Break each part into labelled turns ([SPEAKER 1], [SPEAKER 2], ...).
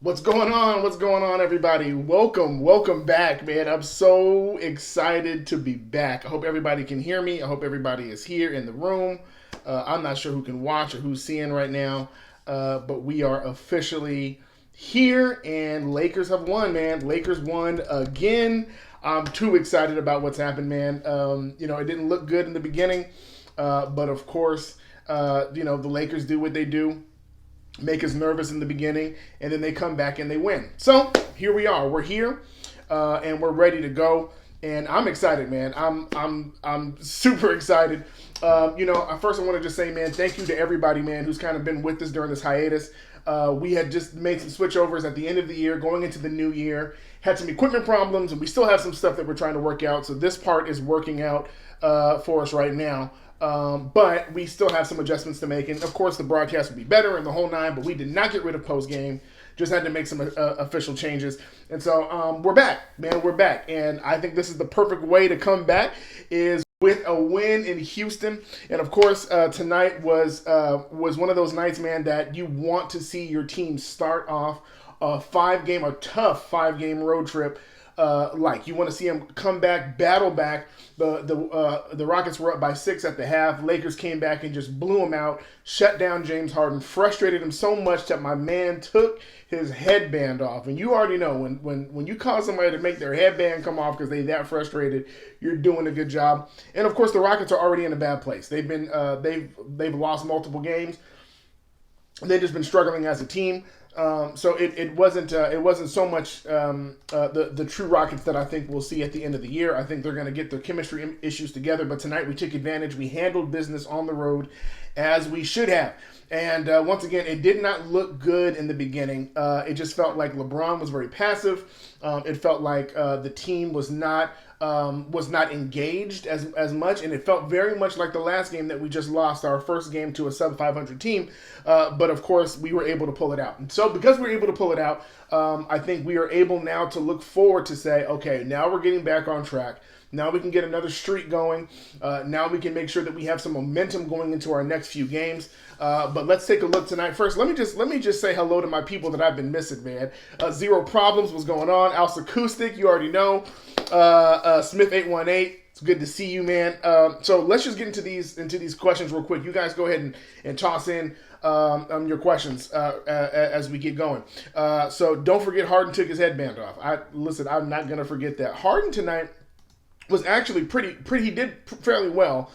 [SPEAKER 1] What's going on? What's going on, everybody? Welcome back, man. I'm so excited to be back. I hope everybody can hear me. I hope everybody is here in the room. I'm not sure who can watch or who's seeing right now, but we are officially here, and Lakers have won, man. Lakers won again. I'm too excited about what's happened, man. It didn't look good in the beginning, but of course, the Lakers do what they do. Make us nervous in the beginning, and then they come back and they win. So here we are. We're here, and we're ready to go. And I'm excited, man. I'm super excited. First I want to just say, man, thank you to everybody, man, who's kind of been with us during this hiatus. We had just made some switchovers at the end of the year, going into the new year. Had some equipment problems, and we still have some stuff that we're trying to work out. So this part is working out for us right now. But we still have some adjustments to make. And, of course, the broadcast would be better and the whole nine, but we did not get rid of post-game. Just had to make some official changes. And so we're back, man. We're back. And I think this is the perfect way to come back is with a win in Houston. And, of course, tonight was one of those nights, man, that you want to see your team start off a tough five-game road trip. You want to see them come back, battle back. The Rockets were up by 6 at the half. Lakers came back and just blew them out, shut down James Harden, frustrated him so much that my man took his headband off. And you already know when you cause somebody to make their headband come off because they're that frustrated, you're doing a good job. And of course, the Rockets are already in a bad place. They've been they've lost multiple games. They've just been struggling as a team. So it wasn't so much the true Rockets that I think we'll see at the end of the year. I think they're going to get their chemistry issues together. But tonight we took advantage. We handled business on the road as we should have. And once again, it did not look good in the beginning. It just felt like LeBron was very passive. It felt like the team was not engaged as much, and it felt very much like the last game that we just lost, our first game to a sub-500 team. But of course, we were able to pull it out. And so because we were able to pull it out, I think we are able now to look forward to say, okay, now we're getting back on track. Now we can get another streak going. Now we can make sure that we have some momentum going into our next few games. But let's take a look tonight. First, let me just say hello to my people that I've been missing, man. Zero Problems, what's going on? Al's Acoustic, you already know. Smith 818, it's good to see you, man. So let's just get into these questions real quick. You guys go ahead and toss in your questions as we get going. So don't forget Harden took his headband off. I'm not gonna forget that. Harden tonight was actually he did fairly well.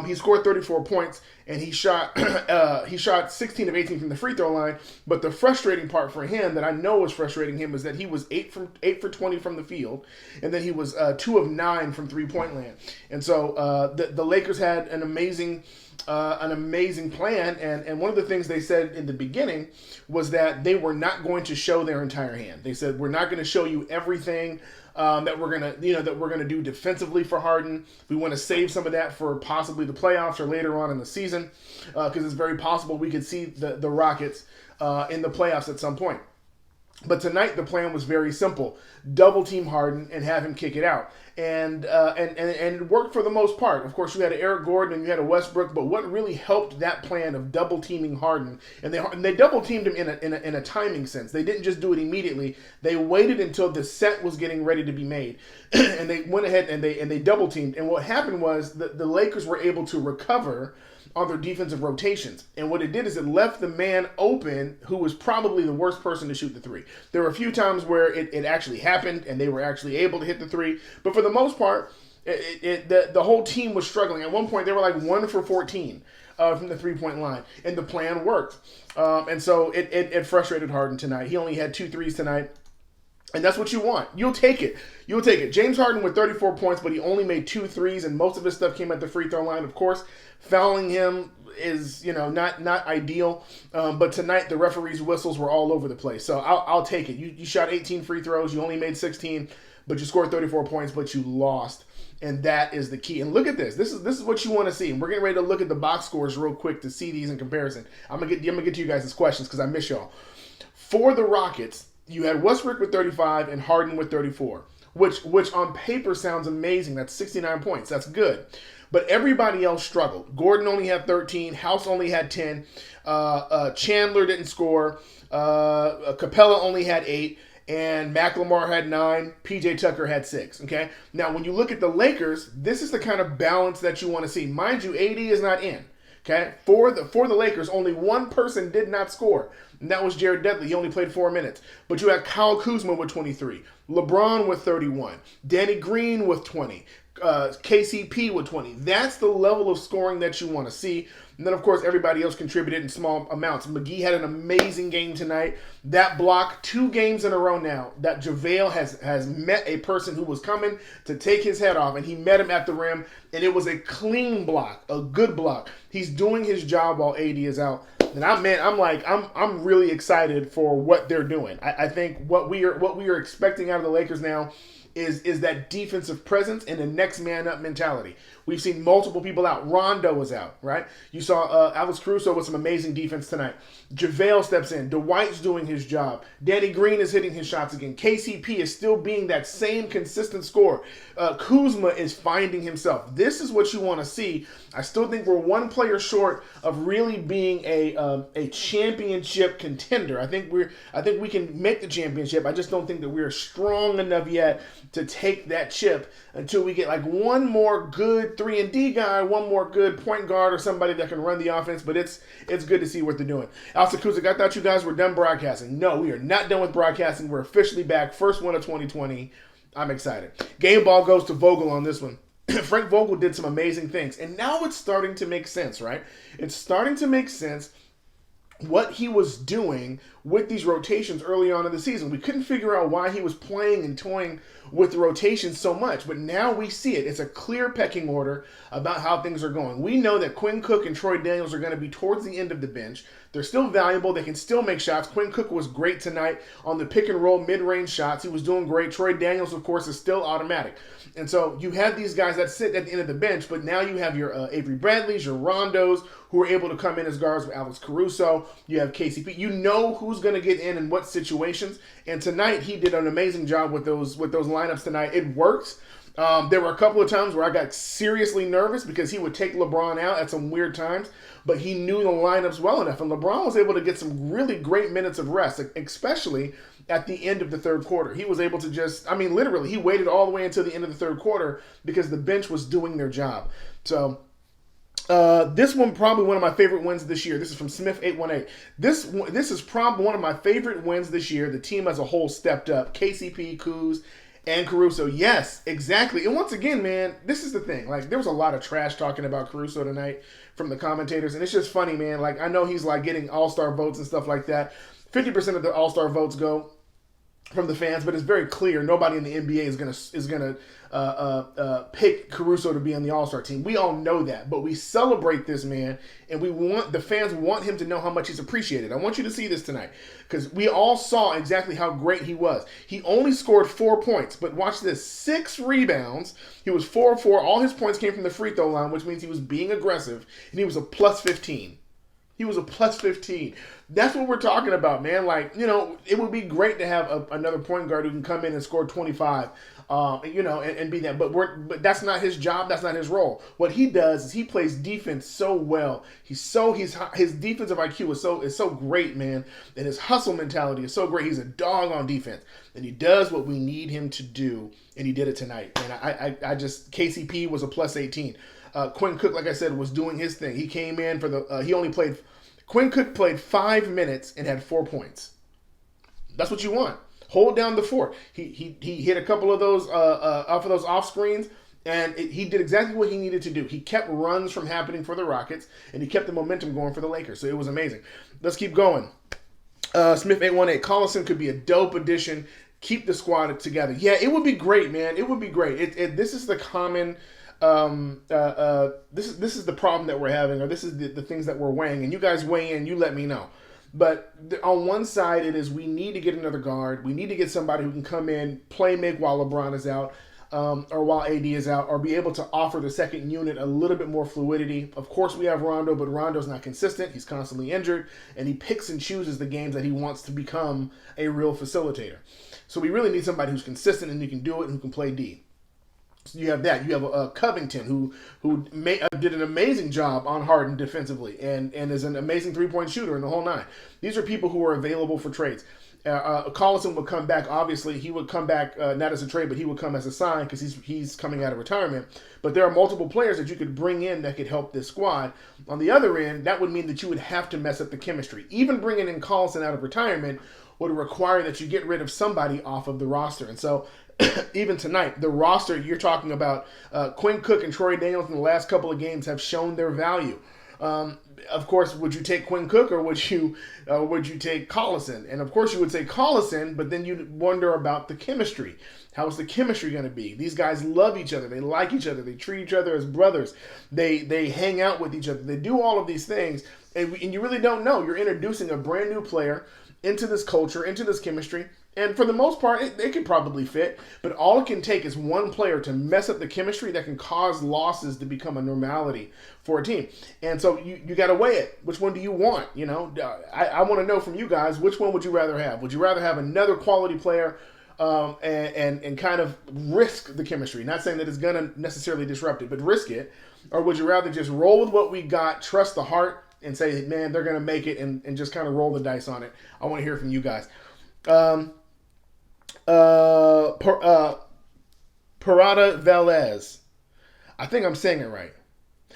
[SPEAKER 1] He scored 34 points and he shot 16 of 18 from the free throw line. But the frustrating part for him that I know was frustrating him is that he was 8 for 20 from the field, and then he was 2 of 9 from 3-point land. And so the Lakers had an amazing plan, and one of the things they said in the beginning was that they were not going to show their entire hand. They said, we're not going to show you everything that we're gonna do defensively for Harden. We want to save some of that for possibly the playoffs or later on in the season, because it's very possible we could see the Rockets in the playoffs at some point. But tonight the plan was very simple: double team Harden and have him kick it out, and it worked for the most part. Of course, you had Eric Gordon and you had a Westbrook, but what really helped that plan of double teaming Harden, and they double teamed him in a timing sense. They didn't just do it immediately. They waited until the set was getting ready to be made, and they went ahead and they double teamed. And what happened was the Lakers were able to recover on their defensive rotations. And what it did is it left the man open who was probably the worst person to shoot the three. There were a few times where it actually happened and they were actually able to hit the three. But for the most part, the whole team was struggling. At one point, they were like 1 for 14 from the three-point line. And the plan worked. And so it frustrated Harden tonight. He only had 2 threes tonight. And that's what you want. You'll take it. You'll take it. James Harden with 34 points, but he only made 2 threes, and most of his stuff came at the free throw line. Of course, fouling him is not ideal. But tonight the referees' whistles were all over the place. So I'll take it. You shot 18 free throws. You only made 16, but you scored 34 points, but you lost. And that is the key. And look at this. This is what you want to see. And we're getting ready to look at the box scores real quick to see these in comparison. I'm gonna get to you guys' questions because I miss y'all. For the Rockets, you had Westbrook with 35 and Harden with 34, which on paper sounds amazing. That's 69 points. That's good. But everybody else struggled. Gordon only had 13. House only had 10. Chandler didn't score. Capella only had 8. And McLemore had 9. PJ Tucker had 6. Okay? Now, when you look at the Lakers, this is the kind of balance that you want to see. Mind you, AD is not in. Okay? For the Lakers, only one person did not score, and that was Jared Dudley. He only played 4 minutes. But you had Kyle Kuzma with 23, LeBron with 31, Danny Green with 20, KCP with 20. That's the level of scoring that you want to see. And then, of course, everybody else contributed in small amounts. McGee had an amazing game tonight. That block, 2 games in a row now, that JaVale has met a person who was coming to take his head off, and he met him at the rim, and it was a clean block, a good block. He's doing his job while AD is out. And I'm really excited for what they're doing. I think what we are expecting out of the Lakers now is that defensive presence and the next man up mentality. We've seen multiple people out. Rondo was out, right? You saw Alex Caruso with some amazing defense tonight. JaVale steps in. Dwight's doing his job. Danny Green is hitting his shots again. KCP is still being that same consistent scorer. Kuzma is finding himself. This is what you want to see. I still think we're one player short of really being a championship contender. I think we can make the championship. I just don't think that we're strong enough yet to take that chip until we get like one more good 3-and-D guy, one more good point guard or somebody that can run the offense. But it's good to see what they're doing. Alsa Kuzik, I thought you guys were done broadcasting. No, we are not done with broadcasting. We're officially back. First one of 2020. I'm excited. Game ball goes to Vogel on this one. Frank Vogel did some amazing things. And now it's starting to make sense, right? It's starting to make sense what he was doing with these rotations early on in the season. We couldn't figure out why he was playing and toying with the rotations so much, but now we see it. It's a clear pecking order about how things are going. We know that Quinn Cook and Troy Daniels are going to be towards the end of the bench. They're still valuable. They can still make shots. Quinn Cook was great tonight on the pick and roll mid-range shots. He was doing great. Troy Daniels, of course, is still automatic. And so you have these guys that sit at the end of the bench, but now you have your Avery Bradleys, your Rondos, who are able to come in as guards with Alex Caruso. You have KCP. You know who's going to get in what situations. And tonight he did an amazing job with those lineups tonight. It works. There were a couple of times where I got seriously nervous because he would take LeBron out at some weird times, but he knew the lineups well enough. And LeBron was able to get some really great minutes of rest, especially at the end of the third quarter. He was able to literally, he waited all the way until the end of the third quarter because the bench was doing their job. So this one probably one of my favorite wins this year. This is from Smith818. This is probably one of my favorite wins this year. The team as a whole stepped up. KCP, Kuz, and Caruso. Yes, exactly. And once again, man, this is the thing. Like, there was a lot of trash talking about Caruso tonight from the commentators, and it's just funny, man. Like, I know he's like getting all-star votes and stuff like that. 50% of the all-star votes go from the fans, but it's very clear nobody in the NBA is gonna pick Caruso to be on the All-Star team. We all know that, but we celebrate this man, and the fans want him to know how much he's appreciated. I want you to see this tonight because we all saw exactly how great he was. He only scored 4 points, but watch this: 6 rebounds. He was 4-4. All his points came from the free throw line, which means he was being aggressive, and he was a plus 15. He was a plus 15. That's what we're talking about, man. Like, it would be great to have another point guard who can come in and score 25, and be that. But that's not his job. That's not his role. What he does is he plays defense so well. His defensive IQ is so great, man. And his hustle mentality is so great. He's a dog on defense. And he does what we need him to do. And he did it tonight. And KCP was a plus 18. Quinn Cook, like I said, was doing his thing. He came in for Quinn Cook played 5 minutes and had 4 points. That's what you want. Hold down the fort. He hit a couple of those off of those off screens, and he did exactly what he needed to do. He kept runs from happening for the Rockets, and he kept the momentum going for the Lakers. So it was amazing. Let's keep going. Smith818. Collison could be a dope addition. keep the squad together. Yeah, it would be great, man. It would be great. This is the common. This is the problem that we're having, or this is the things that we're weighing. And you guys weigh in. You let me know. But on one side, it is we need to get another guard. We need to get somebody who can come in, play make while LeBron is out, or while AD is out, or be able to offer the second unit a little bit more fluidity. Of course, we have Rondo, but Rondo's not consistent. He's constantly injured, and he picks and chooses the games that he wants to become a real facilitator. So we really need somebody who's consistent and who can do it and who can play D. So you have that. You have Covington, who did an amazing job on Harden defensively and is an amazing three-point shooter in the whole nine. These are people who are available for trades. Collison would come back. Obviously, he would come back not as a trade, but he would come as a sign because he's coming out of retirement. But there are multiple players that you could bring in that could help this squad. On the other end, that would mean that you would have to mess up the chemistry. Even bringing in Collison out of retirement would require that you get rid of somebody off of the roster. And so even tonight, the roster you're talking about, Quinn Cook and Troy Daniels in the last couple of games have shown their value. Of course, would you take Quinn Cook or would you take Collison? And of course, you would say Collison, but then you'd wonder about the chemistry. How is the chemistry going to be? These guys love each other. They like each other. They treat each other as brothers. They hang out with each other. They do all of these things, and you really don't know. You're introducing a brand new player into this culture, into this chemistry. And for the most part, it can probably fit. But all it can take is one player to mess up the chemistry that can cause losses to become a normality for a team. And so you got to weigh it. Which one do you want? You know, I want to know from you guys, which one would you rather have? Would you rather have another quality player and kind of risk the chemistry? Not saying that it's going to necessarily disrupt it, but risk it. Or would you rather just roll with what we got, trust the heart, and say, man, they're going to make it, and just kind of roll the dice on it? I want to hear from you guys. Parada Velez. I think I'm saying it right.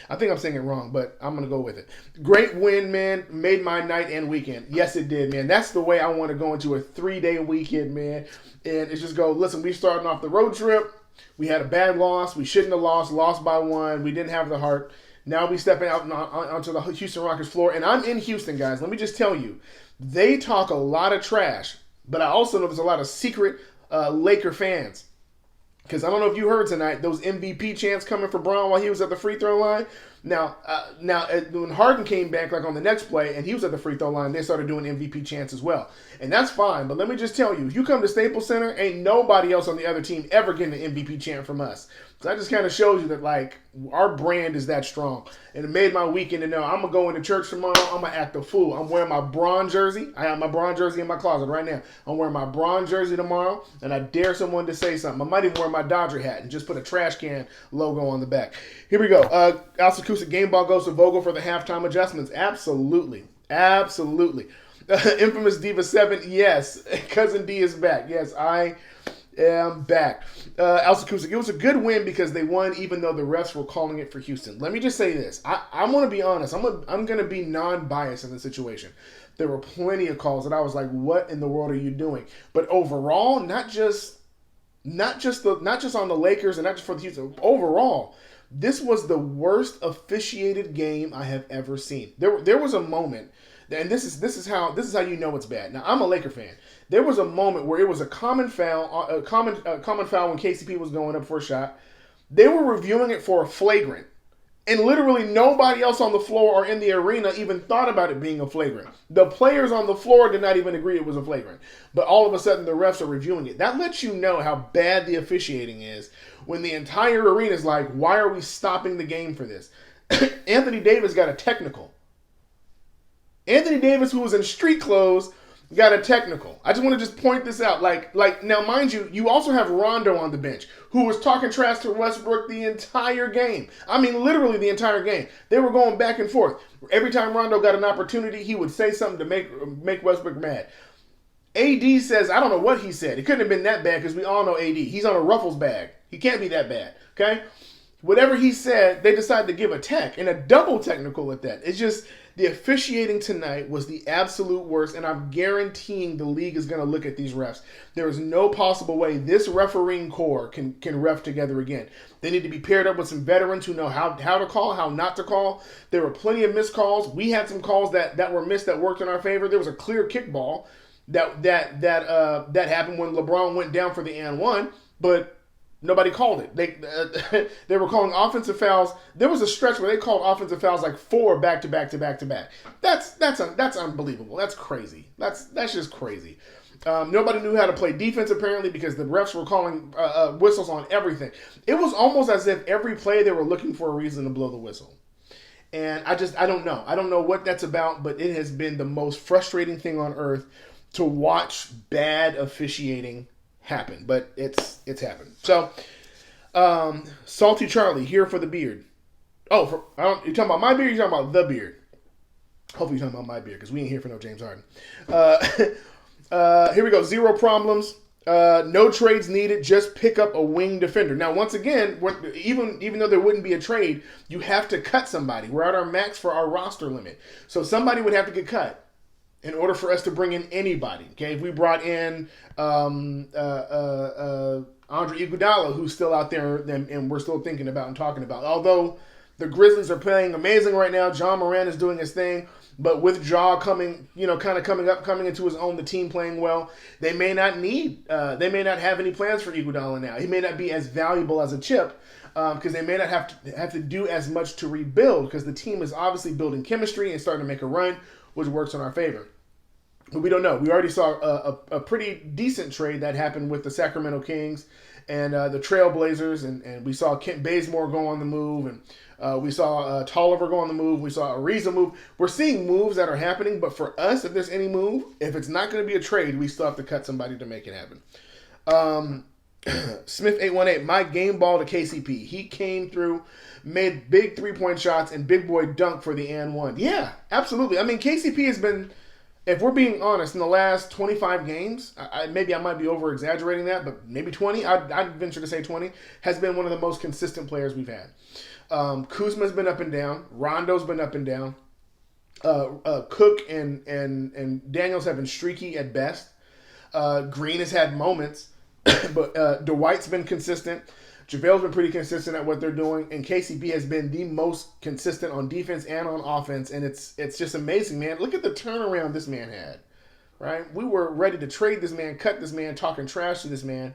[SPEAKER 1] I think I'm saying it wrong, but I'm going to go with it. Great win, man. Made my night and weekend. Yes, it did, man. That's the way I want to go into a 3-day weekend, man. And it's just go, listen, we starting off the road trip. We had a bad loss. We shouldn't have lost by 1. We didn't have the heart. Now we stepping out onto the Houston Rockets floor. And I'm in Houston, guys. Let me just tell you, they talk a lot of trash. But I also know there's a lot of secret Laker fans. Because I don't know if you heard tonight, those MVP chants coming for Brown while he was at the free throw line. Now, when Harden came back, like on the next play, and he was at the free throw line, they started doing MVP chants as well. And that's fine. But let me just tell you, if you come to Staples Center, ain't nobody else on the other team ever getting an MVP chant from us. So that just kind of shows you that, like, our brand is that strong. And it made my weekend to know I'm going to go into church tomorrow. I'm going to act a fool. I'm wearing my Bron jersey. I have my Bron jersey in my closet right now. I'm wearing my Bron jersey tomorrow, and I dare someone to say something. I might even wear my Dodger hat and just put a trash can logo on the back. Here we go. Alsa Kusic, game ball goes to Vogel for the halftime adjustments. Absolutely. Absolutely. Infamous Diva 7, yes. Cousin D is back. Yes, I am back. Alsa Kusic, it was a good win because they won even though the refs were calling it for Houston. Let me just say this. I want to be honest. I'm going to be non-biased in the situation. There were plenty of calls that I was like, what in the world are you doing? But overall, not just on the Lakers and not just for the Houston. Overall, this was the worst officiated game I have ever seen. There was a moment, and this is how you know it's bad. Now, I'm a Laker fan. There was a moment where it was a common foul when KCP was going up for a shot. They were reviewing it for a flagrant, and literally nobody else on the floor or in the arena even thought about it being a flagrant. The players on the floor did not even agree it was a flagrant, but all of a sudden the refs are reviewing it. That lets you know how bad the officiating is when the entire arena is like, why are we stopping the game for this? Anthony Davis got a technical. Anthony Davis, who was in street clothes, got a technical. I just want to just point this out. Like now, mind you, you also have Rondo on the bench, who was talking trash to Westbrook the entire game. I mean, literally the entire game. They were going back and forth. Every time Rondo got an opportunity, he would say something to make Westbrook mad. AD says, I don't know what he said. It couldn't have been that bad because we all know AD. He's on a Ruffles bag. He can't be that bad, okay? Whatever he said, they decided to give a tech, and a double technical at that. It's just the officiating tonight was the absolute worst, and I'm guaranteeing the league is going to look at these refs. There is no possible way this refereeing corps can ref together again. They need to be paired up with some veterans who know how to call, how not to call. There were plenty of missed calls. We had some calls that were missed that worked in our favor. There was a clear kickball That happened when LeBron went down for the and one, but nobody called it. They were calling offensive fouls. There was a stretch where they called offensive fouls like 4 back to back to back to back. That's unbelievable. That's crazy. That's just crazy. Nobody knew how to play defense apparently because the refs were calling whistles on everything. It was almost as if every play they were looking for a reason to blow the whistle. And I don't know. I don't know what that's about, but it has been the most frustrating thing on earth to watch bad officiating happen. But it's happened. So, Salty Charlie here for the beard. Oh, you're talking about my beard? Or you're talking about the beard? Hopefully you're talking about my beard because we ain't here for no James Harden. Here we go. 0 problems. No trades needed. Just pick up a wing defender. Now, once again, even though there wouldn't be a trade, you have to cut somebody. We're at our max for our roster limit. So somebody would have to get cut in order for us to bring in anybody. Okay, if we brought in Andre Iguodala, who's still out there and we're still thinking about and talking about. Although the Grizzlies are playing amazing right now. John Moran is doing his thing. But with Ja coming into his own, the team playing well, they may not have any plans for Iguodala now. He may not be as valuable as a chip because they may not have to do as much to rebuild because the team is obviously building chemistry and starting to make a run, which works in our favor. But we don't know. We already saw a pretty decent trade that happened with the Sacramento Kings and the Trailblazers, and we saw Kent Bazemore go on the move, and we saw Tolliver go on the move. We saw Ariza move. We're seeing moves that are happening, but for us, if there's any move, if it's not going to be a trade, we still have to cut somebody to make it happen. Smith818, my game ball to KCP. He came through, made big 3-point shots, and big boy dunk for the and one. Yeah, absolutely. I mean, KCP has been, if we're being honest, in the last 25 games, maybe I might be over-exaggerating that, but maybe 20, I'd venture to say 20, has been one of the most consistent players we've had. Kuzma's been up and down. Rondo's been up and down. Cook and Daniels have been streaky at best. Green has had moments, but Dwight's been consistent. JaVale's been pretty consistent at what they're doing, and KCP has been the most consistent on defense and on offense, and it's just amazing, man. Look at the turnaround this man had, right? We were ready to trade this man, cut this man, talking trash to this man,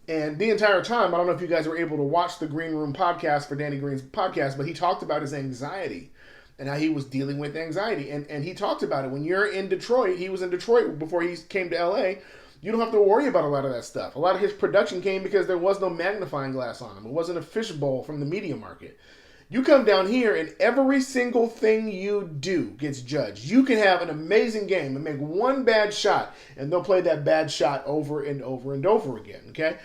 [SPEAKER 1] and the entire time, I don't know if you guys were able to watch the Green Room podcast for Danny Green's podcast, but he talked about his anxiety and how he was dealing with anxiety, and he talked about it. When you're in Detroit, he was in Detroit before he came to LA, you don't have to worry about a lot of that stuff. A lot of his production came because there was no magnifying glass on him. It wasn't a fishbowl from the media market. You come down here and every single thing you do gets judged. You can have an amazing game and make one bad shot, and they'll play that bad shot over and over and over again, okay?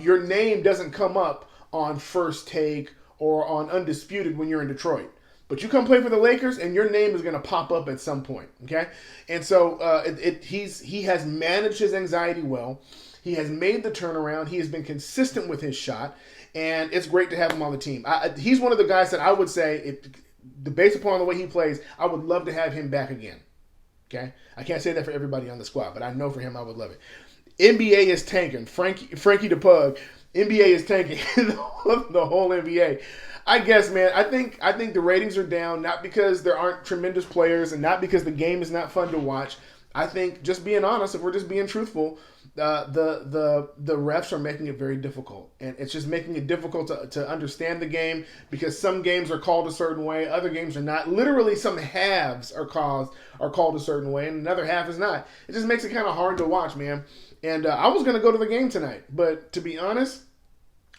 [SPEAKER 1] Your name doesn't come up on First Take or on Undisputed when you're in Detroit. But you come play for the Lakers, and your name is going to pop up at some point, okay? And so he has managed his anxiety well. He has made the turnaround. He has been consistent with his shot, and it's great to have him on the team. He's one of the guys that I would say, based upon the way he plays, I would love to have him back again, okay? I can't say that for everybody on the squad, but I know for him I would love it. NBA is tanking. Frankie the Pug. NBA is tanking. The whole NBA. I guess, man, I think the ratings are down, not because there aren't tremendous players and not because the game is not fun to watch. I think, just being honest, if we're just being truthful, the refs are making it very difficult. And it's just making it difficult to understand the game because some games are called a certain way, other games are not. Literally, some halves are called a certain way, and another half is not. It just makes it kind of hard to watch, man. And I was going to go to the game tonight, but to be honest,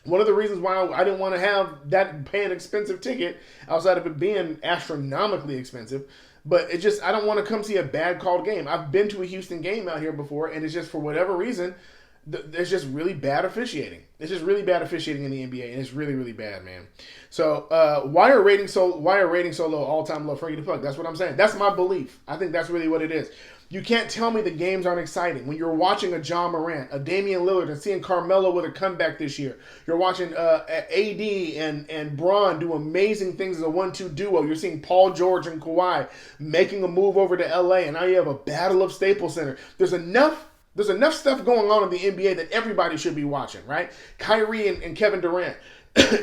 [SPEAKER 1] one of the reasons why I didn't want to pay an expensive ticket outside of it being astronomically expensive, but I don't want to come see a bad called game. I've been to a Houston game out here before, and it's just for whatever reason, there's just really bad officiating. It's just really bad officiating in the NBA, and it's really, really bad, man. So why are ratings so low, all-time low, Frankie the Pug? That's what I'm saying. That's my belief. I think that's really what it is. You can't tell me the games aren't exciting. When you're watching a John Morant, a Damian Lillard, and seeing Carmelo with a comeback this year. You're watching AD and Bron do amazing things as a 1-2 duo. You're seeing Paul George and Kawhi making a move over to LA, and now you have a battle of Staples Center. There's enough stuff going on in the NBA that everybody should be watching, right? Kyrie and Kevin Durant.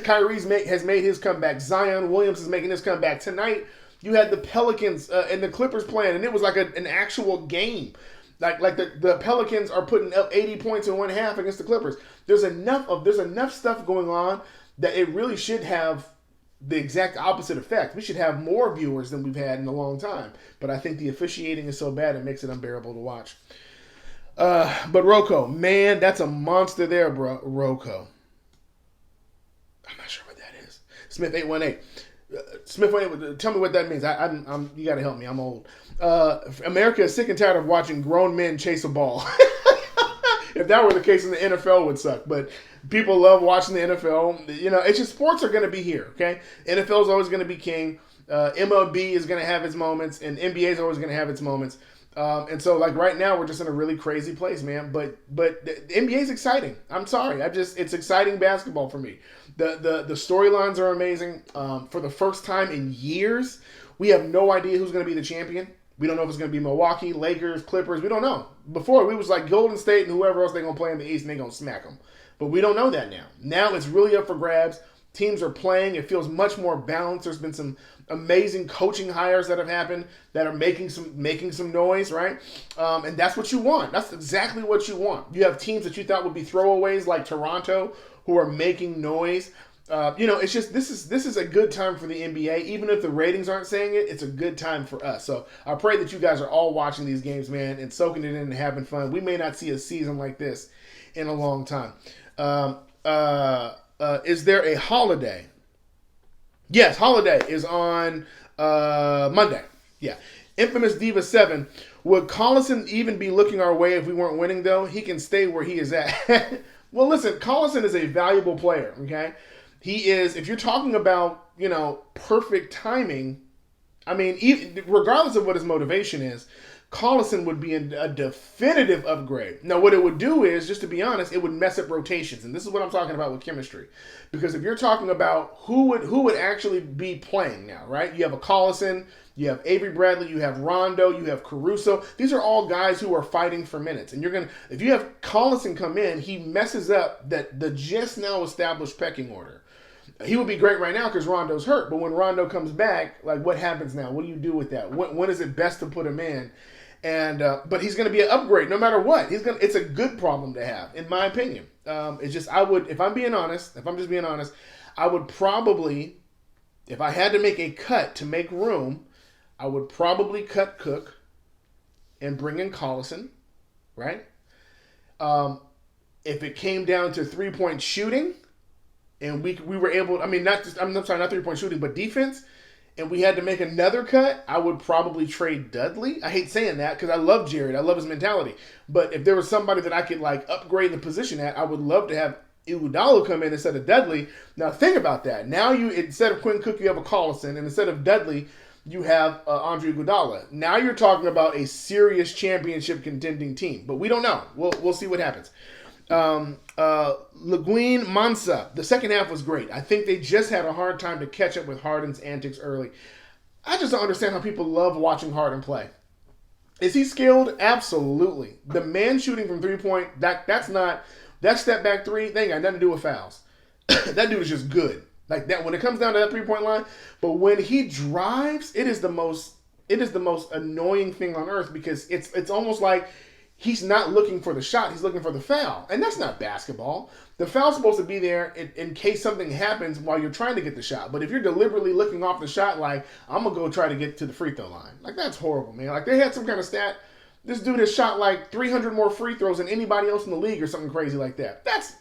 [SPEAKER 1] Kyrie has made his comeback. Zion Williams is making his comeback. Tonight, you had the Pelicans and the Clippers playing, and it was like an actual game. Like the Pelicans are putting up 80 points in one half against the Clippers. There's enough stuff going on that it really should have the exact opposite effect. We should have more viewers than we've had in a long time. But I think the officiating is so bad it makes it unbearable to watch. But Rocco, man, that's a monster there, bro. Rocco. I'm not sure what that is. Smith 818. Smith, tell me what that means. I'm you got to help me. I'm old. America is sick and tired of watching grown men chase a ball. If that were the case, then the NFL would suck. But people love watching the NFL. It's just sports are going to be here. Okay, NFL is always going to be king. MLB is going to have its moments, and NBA is always going to have its moments. And so, like right now, we're just in a really crazy place, man. But the NBA is exciting. I'm sorry, it's exciting basketball for me. The storylines are amazing. For the first time in years, we have no idea who's going to be the champion. We don't know if it's going to be Milwaukee, Lakers, Clippers. We don't know. Before, we was like Golden State and whoever else they're going to play in the East, and they're going to smack them. But we don't know that now. Now it's really up for grabs. Teams are playing. It feels much more balanced. There's been some amazing coaching hires that have happened that are making some noise, right? And that's what you want. That's exactly what you want. You have teams that you thought would be throwaways like Toronto who are making noise. It's just this is a good time for the NBA. Even if the ratings aren't saying it, it's a good time for us. So I pray that you guys are all watching these games, man, and soaking it in and having fun. We may not see a season like this in a long time. Is there a holiday? Yes, holiday is on Monday. Yeah. Infamous Diva 7. Would Collison even be looking our way if we weren't winning, though? He can stay where he is at. Well, listen, Collison is a valuable player, okay? He is, if you're talking about, perfect timing, I mean, regardless of what his motivation is, Collison would be a definitive upgrade. Now, what it would do is, just to be honest, it would mess up rotations. And this is what I'm talking about with chemistry. Because if you're talking about who would actually be playing now, right? You have a Collison, you have Avery Bradley, you have Rondo, you have Caruso. These are all guys who are fighting for minutes. And if you have Collison come in, he messes up the just now established pecking order. He would be great right now because Rondo's hurt. But when Rondo comes back, like, what happens now? What do you do with that? When is it best to put him in? And but he's going to be an upgrade no matter what. It's a good problem to have, in my opinion. It's just if I'm just being honest, I would probably, if I had to make a cut to make room, I would probably cut Cook and bring in Collison, right? If it came down to 3-point shooting, and we were able, not 3-point shooting, but defense, and we had to make another cut, I would probably trade Dudley. I hate saying that because I love Jared. I love his mentality. But if there was somebody that I could upgrade the position at, I would love to have Iguodala come in instead of Dudley. Now think about that. Now instead of Quinn Cook, you have a Collison, and instead of Dudley, you have Andre Iguodala. Now you're talking about a serious championship contending team. But we don't know. We'll see what happens. Laguine Mansa. The second half was great. I think they just had a hard time to catch up with Harden's antics early. I just don't understand how people love watching Harden play. Is he skilled? Absolutely. The man shooting from 3-point, that step back three, they ain't got nothing to do with fouls. That dude is just good. Like that when it comes down to that 3-point line. But when he drives, it is the most annoying thing on earth because it's almost like he's not looking for the shot. He's looking for the foul. And that's not basketball. The foul's supposed to be there in case something happens while you're trying to get the shot. But if you're deliberately looking off the shot like, I'm going to go try to get to the free throw line. Like, that's horrible, man. Like, they had some kind of stat. This dude has shot like 300 more free throws than anybody else in the league or something crazy like that. That's,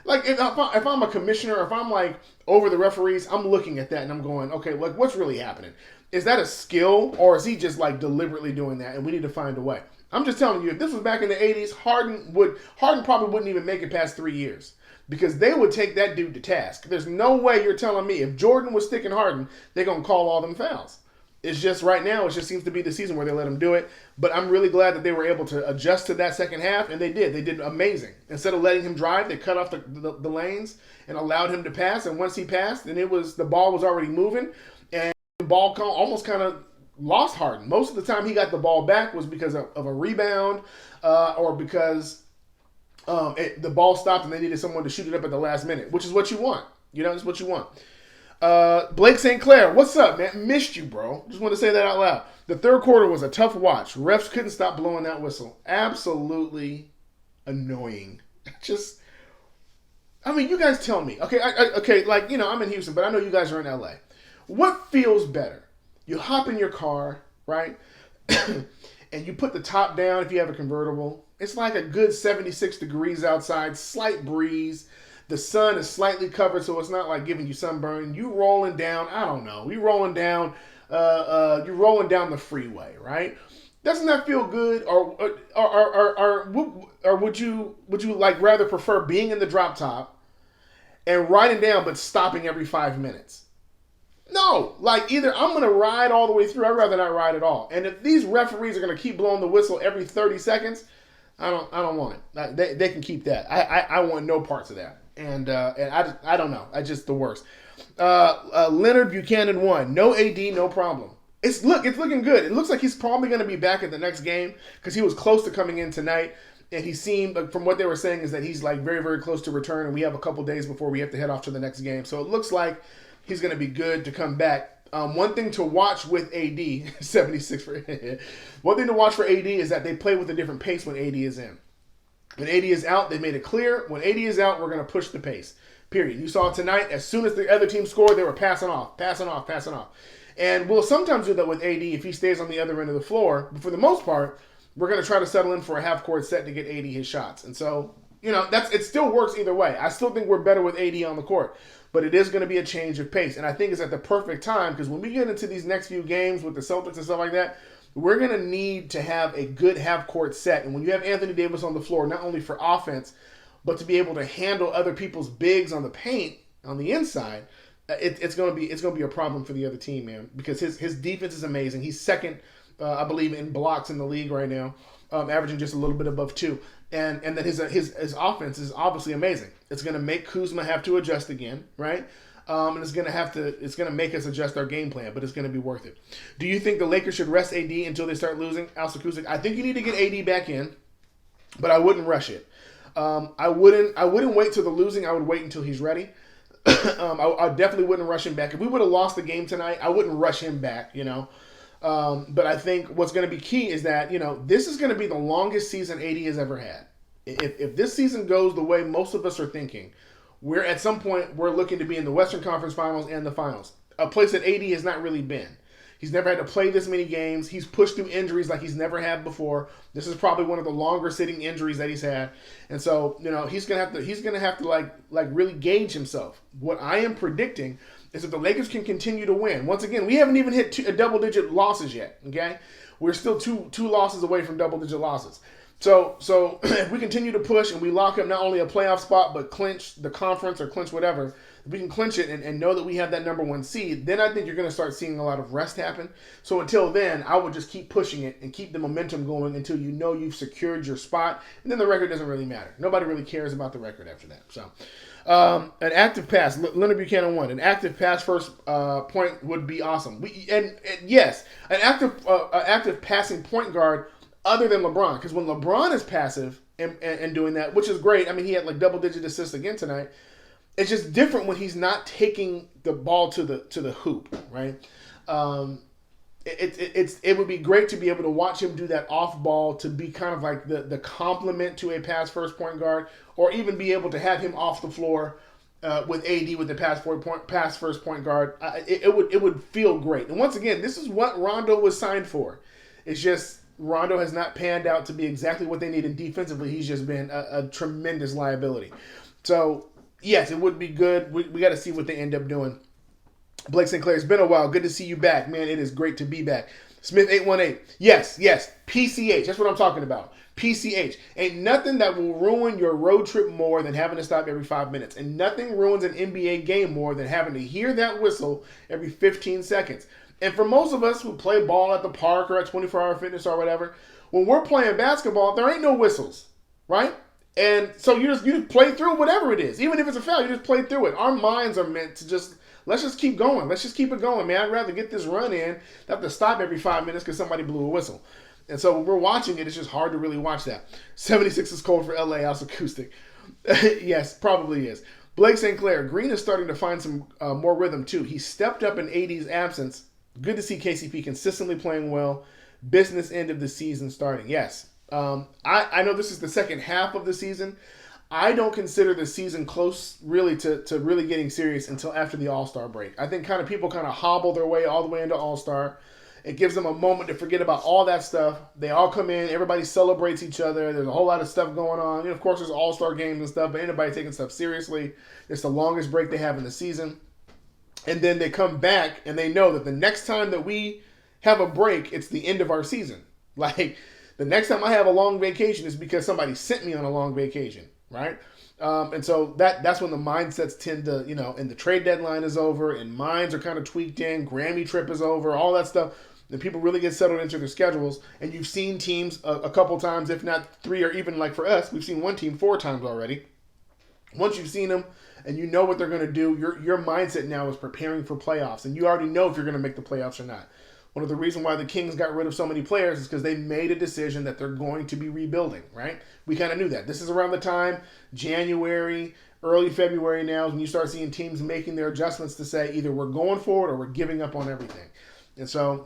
[SPEAKER 1] like, if I'm a commissioner, if I'm, like, over the referees, I'm looking at that and I'm going, okay, like, what's really happening? Is that a skill or is he just, like, deliberately doing that? And we need to find a way. I'm just telling you, if this was back in the 80s, Harden probably wouldn't even make it past 3 years because they would take that dude to task. There's no way you're telling me if Jordan was sticking Harden, they're going to call all them fouls. It's just right now, it just seems to be the season where they let him do it. But I'm really glad that they were able to adjust to that second half, and they did. They did amazing. Instead of letting him drive, they cut off the lanes and allowed him to pass. And once he passed, then the ball was already moving, and the ball almost kind of lost Harden. Most of the time he got the ball back was because of a rebound or because the ball stopped and they needed someone to shoot it up at the last minute, which is what you want. It's what you want. Blake St. Clair, what's up, man? Missed you, bro. Just want to say that out loud. The third quarter was a tough watch. Refs couldn't stop blowing that whistle. Absolutely annoying. Just, I mean, you guys tell me. Okay, okay, like, you know, I'm in Houston, but I know you guys are in LA. What feels better? You hop in your car, right? And you put the top down if you have a convertible. It's like a good 76 degrees outside, slight breeze. The sun is slightly covered, so it's not like giving you sunburn. You rolling down, I don't know. You rolling down, you're rolling down the freeway, right? Doesn't that feel good? Or would you like rather prefer being in the drop top and riding down but stopping every 5 minutes? No, like either I'm going to ride all the way through. I'd rather not ride at all. And if these referees are going to keep blowing the whistle every 30 seconds, I don't want it. They can keep that. I want no parts of that. And I don't know. I just the worst. Leonard Buchanan won. No AD, no problem. It's looking good. It looks like he's probably going to be back at the next game because he was close to coming in tonight. And he seemed, from what they were saying, is that he's like very, very close to return. And we have a couple days before we have to head off to the next game. So it looks like he's going to be good to come back. One thing to watch with AD, 76 for one thing to watch for AD is that they play with a different pace when AD is in. When AD is out, they made it clear. When AD is out, we're going to push the pace. Period. You saw tonight, as soon as the other team scored, they were passing off. And we'll sometimes do that with AD if he stays on the other end of the floor. But for the most part, we're going to try to settle in for a half-court set to get AD his shots. And so, you know, it still works either way. I still think we're better with AD on the court. But it is going to be a change of pace. And I think it's at the perfect time because when we get into these next few games with the Celtics and stuff like that, we're going to need to have a good half-court set. And when you have Anthony Davis on the floor, not only for offense, but to be able to handle other people's bigs on the paint, on the inside, it's going to be a problem for the other team, man, because his defense is amazing. He's second, I believe, in blocks in the league right now, averaging just a little bit above 2. And then his offense is obviously amazing. It's going to make Kuzma have to adjust again, right? And it's going to make us adjust our game plan, but it's going to be worth it. Do you think the Lakers should rest AD until they start losing? Alsa Kuzik, I think you need to get AD back in, but I wouldn't rush it. I wouldn't wait till the losing. I would wait until he's ready. I definitely wouldn't rush him back. If we would have lost the game tonight, I wouldn't rush him back, you know. But I think what's going to be key is that, you know, this is going to be the longest season AD has ever had. If this season goes the way most of us are thinking, we're at some point we're looking to be in the Western Conference Finals and the Finals, a place that AD has not really been. He's never had to play this many games. He's pushed through injuries like he's never had before. This is probably one of the longer sitting injuries that he's had, and so you know he's gonna have to like really gauge himself. What I am predicting is that the Lakers can continue to win. Once again, we haven't even hit double-digit losses yet. Okay, we're still two losses away from double-digit losses. So if we continue to push and we lock up not only a playoff spot but clinch the conference or clinch whatever, if we can clinch it and know that we have that number 1 seed, then I think you're going to start seeing a lot of rest happen. So until then, I would just keep pushing it and keep the momentum going until you know you've secured your spot, and then the record doesn't really matter. Nobody really cares about the record after that. So an active pass, Leonard Buchanan won. An active pass first point would be awesome. Yes, an active passing point guard other than LeBron, because when LeBron is passive and doing that, which is great. I mean, he had like double-digit assists again tonight. It's just different when he's not taking the ball to the hoop, right? It would be great to be able to watch him do that off ball to be kind of like the complement to a pass first point guard, or even be able to have him off the floor with AD with the pass first point guard. It would feel great. And once again, this is what Rondo was signed for. It's just Rondo has not panned out to be exactly what they need, and defensively he's just been a tremendous liability. So yes, it would be good. We got to see what they end up doing. Blake St. Clair, it's been a while. Good to see you back, man. It is great to be back. Smith 818. Yes. PCH. That's what I'm talking about. PCH. Ain't nothing that will ruin your road trip more than having to stop every 5 minutes. And nothing ruins an NBA game more than having to hear that whistle every 15 seconds. And for most of us who play ball at the park or at 24-hour fitness or whatever, when we're playing basketball, there ain't no whistles, right? And so you just play through whatever it is. Even if it's a foul, you just play through it. Our minds are meant to let's just keep going. Let's just keep it going, man. I'd rather get this run in than have to stop every 5 minutes because somebody blew a whistle. And so when we're watching it, it's just hard to really watch that. 76 is cold for LA, house acoustic. Yes, probably is. Blake St. Clair, Green is starting to find some more rhythm too. He stepped up in AD's absence. Good to see KCP consistently playing well. Business end of the season starting. Yes. I know this is the second half of the season. I don't consider the season close really to really getting serious until after the All-Star break. I think people kind of hobble their way all the way into All-Star. It gives them a moment to forget about all that stuff. They all come in. Everybody celebrates each other. There's a whole lot of stuff going on. Of course, there's All-Star games and stuff, but anybody taking stuff seriously. It's the longest break they have in the season. And then they come back, and they know that the next time that we have a break, it's the end of our season. Like, the next time I have a long vacation is because somebody sent me on a long vacation, right? And so that's when the mindsets tend to, and the trade deadline is over, and minds are kind of tweaked in, Grammy trip is over, all that stuff. And people really get settled into their schedules. And you've seen teams a couple times, if not three, or even like for us, we've seen one team 4 times already. Once you've seen them and you know what they're going to do, your mindset now is preparing for playoffs. And you already know if you're going to make the playoffs or not. One of the reasons why the Kings got rid of so many players is because they made a decision that they're going to be rebuilding, right? We kind of knew that. This is around the time, January, early February now, when you start seeing teams making their adjustments to say either we're going forward or we're giving up on everything. And so,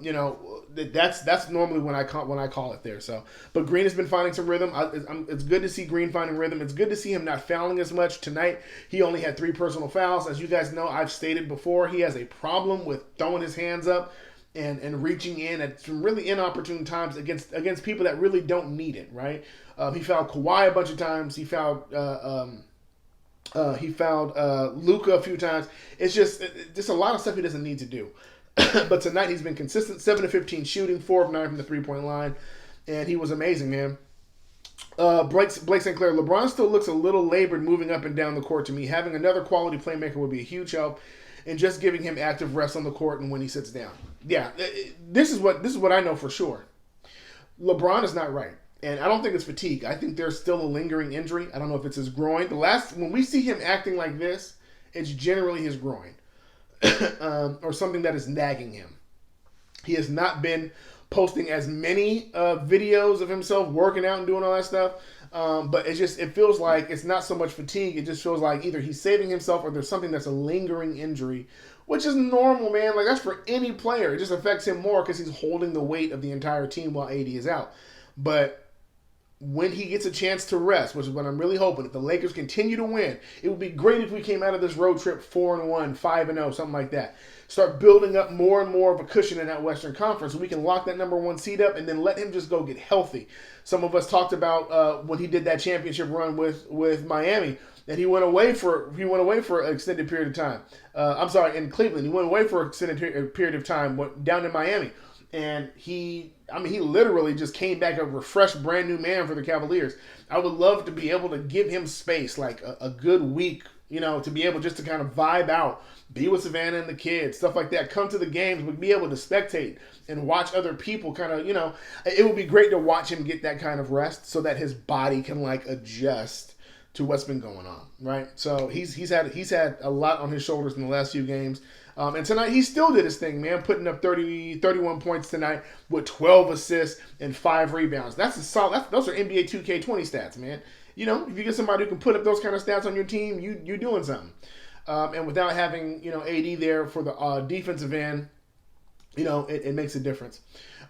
[SPEAKER 1] that's normally when I call it there. So, but Green has been finding some rhythm. It's good to see Green finding rhythm. It's good to see him not fouling as much. Tonight, he only had 3 personal fouls. As you guys know, I've stated before, he has a problem with throwing his hands up and reaching in at some really inopportune times against people that really don't need it, right? He fouled Kawhi a bunch of times. He fouled Luka a few times. It's just a lot of stuff he doesn't need to do. But tonight he's been consistent, 7 of 15 shooting, 4 of 9 from the 3-point line, and he was amazing, man. Blake St. Clair, LeBron still looks a little labored moving up and down the court to me. Having another quality playmaker would be a huge help, and just giving him active rests on the court and when he sits down. Yeah, this is what I know for sure. LeBron is not right, and I don't think it's fatigue. I think there's still a lingering injury. I don't know if it's his groin. When we see him acting like this, it's generally his groin. Or something that is nagging him. He has not been posting as many videos of himself working out and doing all that stuff. But it feels like it's not so much fatigue. It just feels like either he's saving himself or there's something that's a lingering injury, which is normal, man. Like, that's for any player. It just affects him more because he's holding the weight of the entire team while AD is out. But when he gets a chance to rest, which is what I'm really hoping, if the Lakers continue to win, it would be great if we came out of this road trip 4-1, 5-0, something like that. Start building up more and more of a cushion in that Western Conference so we can lock that number 1 seed up and then let him just go get healthy. Some of us talked about when he did that championship run with Miami, that he went away for an extended period of time. In Cleveland, he went away for an extended period of time down in Miami. And he literally just came back a refreshed, brand new man for the Cavaliers. I would love to be able to give him space, like a good week, to be able just to kind of vibe out, be with Savannah and the kids, stuff like that. Come to the games, but be able to spectate and watch other people kind of, it would be great to watch him get that kind of rest so that his body can adjust to what's been going on, right? So he's had a lot on his shoulders in the last few games. And tonight he still did his thing, man, putting up 31 points tonight with 12 assists and 5 rebounds. That's a solid. Those are NBA 2K20 stats, man. If you get somebody who can put up those kind of stats on your team, you're doing something. And without having AD there for the defensive end, it makes a difference.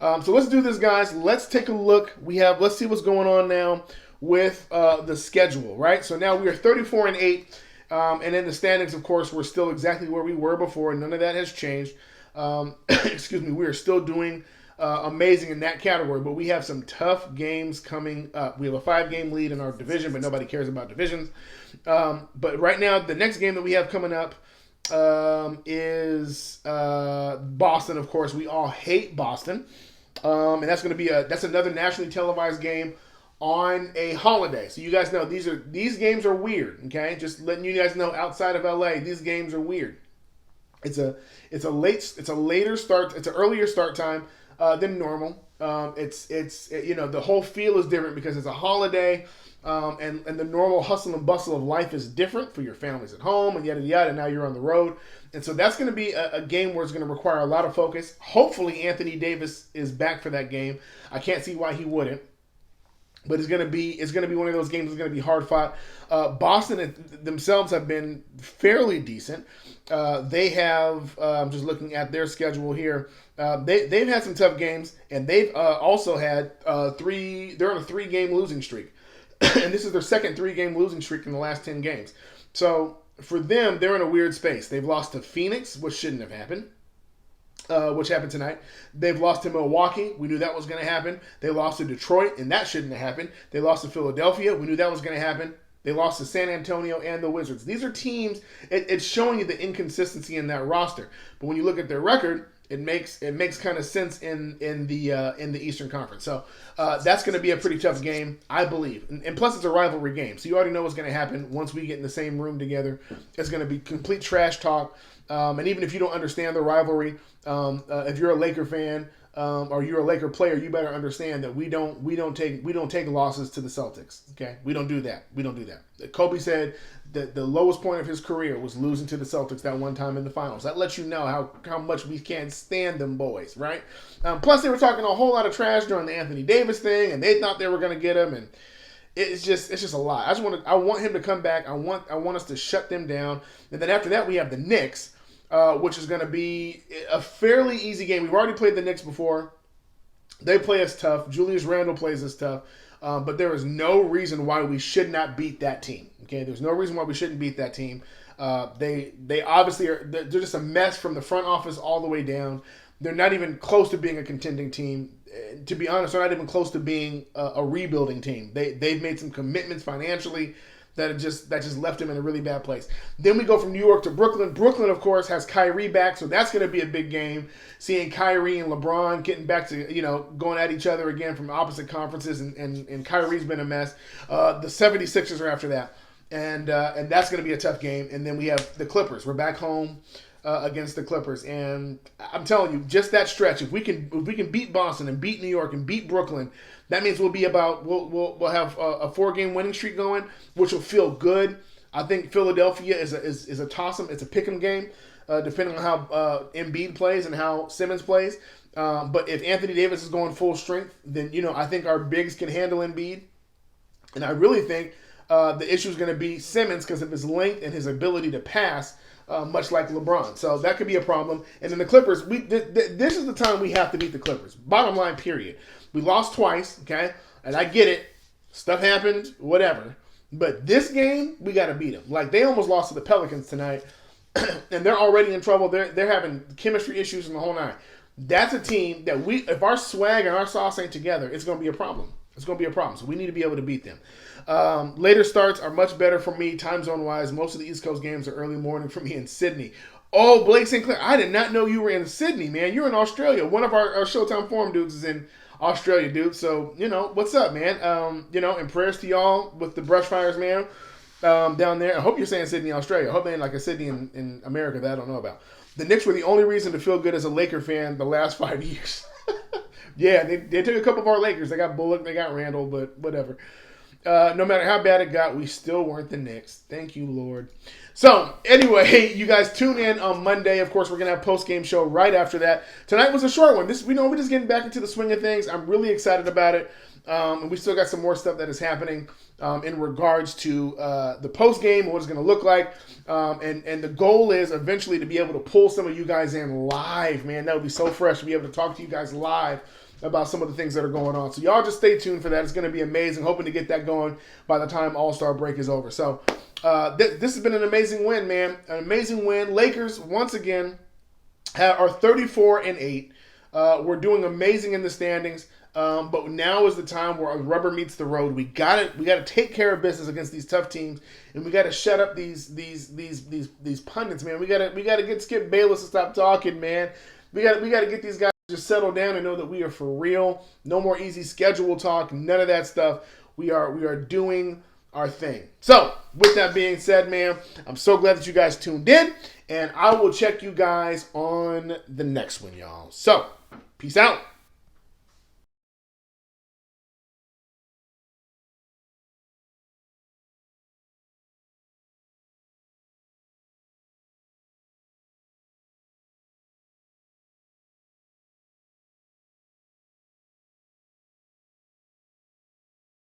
[SPEAKER 1] So let's do this, guys. Let's take a look. Let's see what's going on now with the schedule, right? So now we are 34-8. And in the standings, of course, we're still exactly where we were before. None of that has changed. Excuse me. We are still doing amazing in that category, but we have some tough games coming up. We have a 5-game lead in our division, but nobody cares about divisions. But right now, the next game that we have coming up is Boston. Of course, we all hate Boston, and that's going to be that's another nationally televised game on a holiday. So you guys know these games are weird, okay? Just letting you guys know, outside of LA, these games are weird. It's an earlier start time than normal. The whole feel is different because it's a holiday, and the normal hustle and bustle of life is different for your families at home and yada yada. Now you're on the road, and so that's going to be a game where it's going to require a lot of focus. Hopefully Anthony Davis is back for that game. I can't see why he wouldn't. But it's gonna be one of those games that's gonna be hard fought. Boston themselves have been fairly decent. They have I'm just looking at their schedule here. They've had some tough games, and they've also had three. They're on a 3-game losing streak, and this is their second 3-game losing streak in the last 10 games. So for them, they're in a weird space. They've lost to Phoenix, which shouldn't have happened. Which happened tonight. They've lost to Milwaukee. We knew that was going to happen. They lost to Detroit, and that shouldn't have happened. They lost to Philadelphia. We knew that was going to happen. They lost to San Antonio and the Wizards. These are teams. It's showing you the inconsistency in that roster. But when you look at their record, it makes kind of sense in the Eastern Conference. So that's going to be a pretty tough game, I believe. And plus, it's a rivalry game, so you already know what's going to happen once we get in the same room together. It's going to be complete trash talk. And even if you don't understand the rivalry, if you're a Laker fan or you're a Laker player, you better understand that we don't take losses to the Celtics. Okay, we don't do that. Kobe said that the lowest point of his career was losing to the Celtics that one time in the finals. That lets you know how much we can't stand them boys, right? Plus, they were talking a whole lot of trash during the Anthony Davis thing, and they thought they were going to get him, and it's just a lot. I want him to come back. I want us to shut them down, and then after that we have the Knicks. Which is going to be a fairly easy game. We've already played the Knicks before. They play us tough. Julius Randle plays us tough. But there is no reason why we should not beat that team. Okay, there's no reason why we shouldn't beat that team. They obviously they're just a mess from the front office all the way down. They're not even close to being a contending team. To be honest, they're not even close to being a rebuilding team. They've made some commitments financially that just left him in a really bad place. Then we go from New York to Brooklyn. Brooklyn, of course, has Kyrie back, so that's going to be a big game. Seeing Kyrie and LeBron getting back to, going at each other again from opposite conferences, and Kyrie's been a mess. The 76ers are after that, and that's going to be a tough game. And then we have the Clippers. We're back home against the Clippers, and I'm telling you, just that stretch, if we can beat Boston and beat New York and beat Brooklyn, that means we'll have a 4-game winning streak going, which will feel good. I think Philadelphia is a toss-em. It's a pick-em game, depending on how Embiid plays and how Simmons plays. But if Anthony Davis is going full strength, then I think our bigs can handle Embiid, and I really think the issue is going to be Simmons because of his length and his ability to pass. Much like LeBron. So that could be a problem. And then the Clippers, this is the time we have to beat the Clippers. Bottom line, period. We lost twice, okay? And I get it. Stuff happened, whatever. But this game, we got to beat them. Like, they almost lost to the Pelicans tonight, and they're already in trouble. They're having chemistry issues in the whole nine. That's a team that if our swag and our sauce ain't together, it's going to be a problem. It's going to be a problem. So we need to be able to beat them. Later starts are much better for me, time zone wise. Most of the East Coast games are early morning for me in Sydney. Oh, Blake St. Clair, I did not know you were in Sydney, man. You're in Australia. One of our Showtime Forum dudes is in Australia, dude. So, what's up, man? And prayers to y'all with the brush fires, man, down there. I hope you're saying Sydney, Australia. I hope they ain't like a Sydney in America that I don't know about. The Knicks were the only reason to feel good as a Laker fan the last 5 years. Yeah, they took a couple of our Lakers. They got Bullock, they got Randall, but whatever. No matter how bad it got, we still weren't the Knicks. Thank you, Lord. So, anyway, you guys tune in on Monday. Of course, we're going to have a post-game show right after that. Tonight was a short one. We're just getting back into the swing of things. I'm really excited about it. And we still got some more stuff that is happening in regards to the post-game and what it's going to look like. And the goal is eventually to be able to pull some of you guys in live, man. That would be so fresh to be able to talk to you guys live about some of the things that are going on. So y'all just stay tuned for that. It's going to be amazing. Hoping to get that going by the time All-Star break is over. So this has been an amazing win, man. An amazing win. Lakers, once again, are 34-8. We're doing amazing in the standings. But now is the time where rubber meets the road. We got to take care of business against these tough teams, and we got to shut up these pundits, man. We got to get Skip Bayless to stop talking, man. We got to get these guys just settle down and know that we are for real. No more easy schedule talk. None of that stuff. We are doing our thing. So, with that being said, man, I'm so glad that you guys tuned in, and I will check you guys on the next one, y'all. So, peace out.